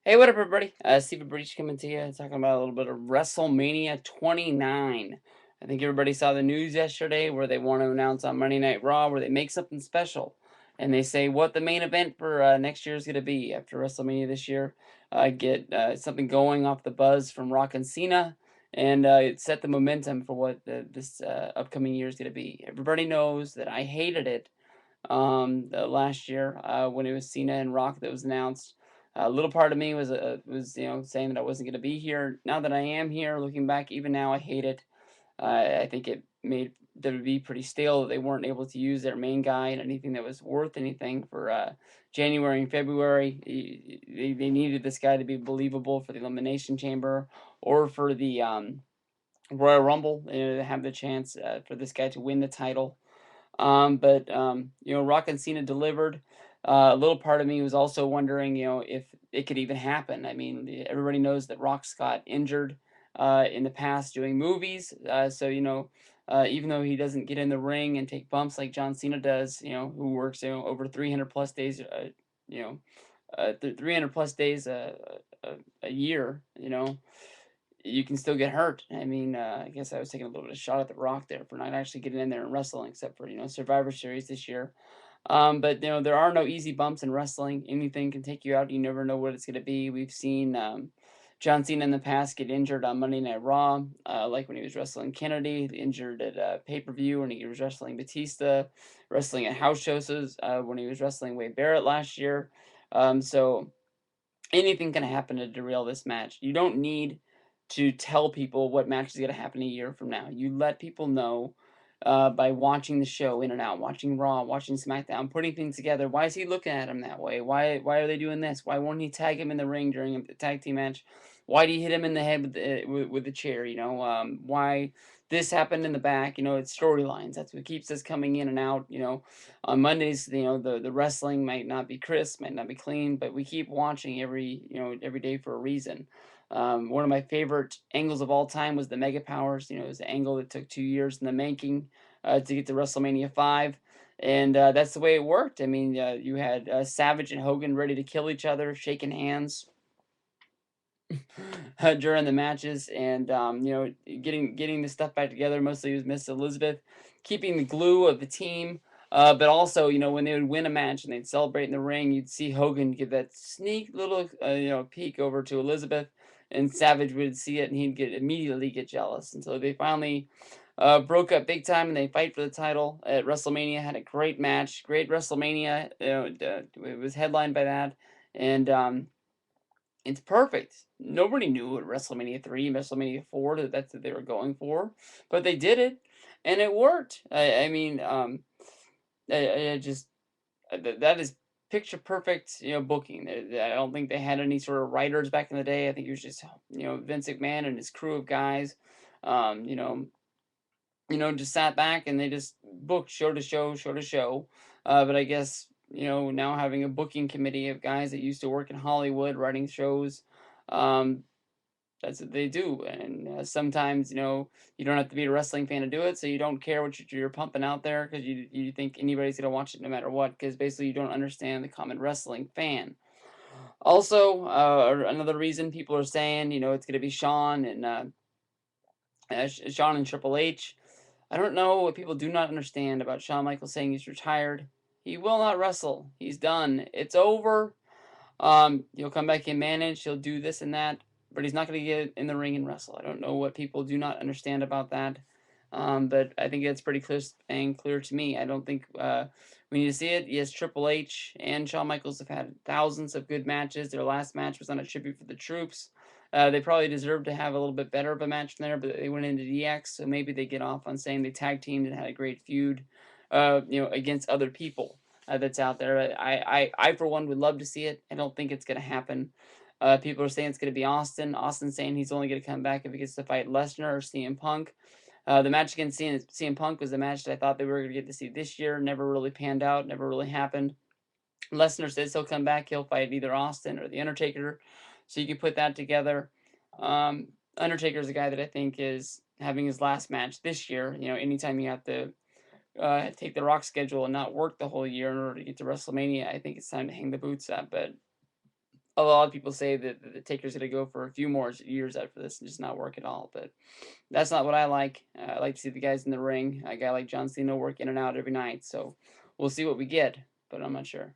Hey, what up, everybody? Steviebreech coming to you, talking about a little bit of WrestleMania 29. I think everybody saw the news yesterday where they want to announce on Monday Night Raw where they make something special. And they say what the main event for next year is going to be after WrestleMania this year. Get something going off the buzz from Rock and Cena. And it set the momentum for what this upcoming year is going to be. Everybody knows that I hated it the last year when it was Cena and Rock that was announced. A little part of me was saying that I wasn't going to be here. Now that I am here, looking back, even now I hate it. I think it made WWE pretty stale that they weren't able to use their main guy in anything that was worth anything for January and February. They needed this guy to be believable for the Elimination Chamber or for the Royal Rumble, to have the chance for this guy to win the title. But Rock and Cena delivered. A little part of me was also wondering, if it could even happen. I mean, everybody knows that Rock's got injured in the past doing movies. Even though he doesn't get in the ring and take bumps like John Cena does, who works, over 300 plus days, you know, 300 plus days a year, you can still get hurt. I mean, I guess I was taking a little bit of shot at the Rock there for not actually getting in there and wrestling, except for Survivor Series this year. But there are no easy bumps in wrestling. Anything can take you out. You never know what it's going to be. We've seen John Cena in the past get injured on Monday Night Raw, like when he was wrestling Kennedy, injured at pay per view when he was wrestling Batista, wrestling at house shows when he was wrestling Wade Barrett last year. So anything can happen to derail this match. You don't need to tell people what match is going to happen a year from now. You let people know by watching the show in and out, watching Raw, watching SmackDown, putting things together. Why is he looking at him that way? Why are they doing this? Why won't he tag him in the ring during a tag team match? Why do you hit him in the head with the chair? Why this happened in the back? It's storylines. That's what keeps us coming in and out. On Mondays, the wrestling might not be crisp, might not be clean, but we keep watching every day for a reason. One of my favorite angles of all time was the Mega Powers. It was an angle that took 2 years in the making to get to WrestleMania 5. And that's the way it worked. I mean, you had Savage and Hogan ready to kill each other, shaking hands during the matches, and getting the stuff back together. Mostly it was Miss Elizabeth keeping the glue of the team. But also, when they would win a match and they'd celebrate in the ring, you'd see Hogan give that sneak little, peek over to Elizabeth, and Savage would see it and he'd immediately get jealous. And so they finally broke up big time and they fight for the title at WrestleMania. Had a great match, great WrestleMania. It was headlined by that, and it's perfect. Nobody knew what WrestleMania 3, WrestleMania 4 that's what they were going for, but they did it, and it worked. I mean, I just that is picture perfect, booking. I don't think they had any sort of writers back in the day. I think it was just Vince McMahon and his crew of guys. Um, you know, just sat back and they just booked show to show, show to show. But I guess, now having a booking committee of guys that used to work in Hollywood writing shows, um, that's what they do. And sometimes, you don't have to be a wrestling fan to do it. So you don't care what you're pumping out there because you think anybody's going to watch it no matter what, because basically you don't understand the common wrestling fan. Also, another reason people are saying, it's going to be Shawn and Triple H. I don't know what people do not understand about Shawn Michaels saying he's retired. He will not wrestle. He's done. It's over. He'll come back and manage. He'll do this and that, but he's not going to get in the ring and wrestle. I don't know what people do not understand about that. But I think it's pretty clear to me. I don't think we need to see it. Yes, Triple H and Shawn Michaels have had thousands of good matches. Their last match was on a tribute for the troops. They probably deserve to have a little bit better of a match from there, but they went into DX, so maybe they get off on saying they tag teamed and had a great feud, against other people that's out there. I for one would love to see it. I don't think it's going to happen. People are saying it's going to be Austin. Austin's saying he's only going to come back if he gets to fight Lesnar or CM Punk. The match against CM Punk was the match that I thought they were going to get to see this year. Never really panned out. Never really happened. Lesnar says he'll come back. He'll fight either Austin or The Undertaker. So you can put that together. Undertaker is a guy that I think is having his last match this year. Anytime you have to take the Rock schedule and not work the whole year in order to get to WrestleMania, I think it's time to hang the boots up. But A lot of people say that the Taker's gonna go for a few more years after this and just not work at all, but that's not what I like. I like to see the guys in the ring. A guy like John Cena work in and out every night, so we'll see what we get, but I'm not sure.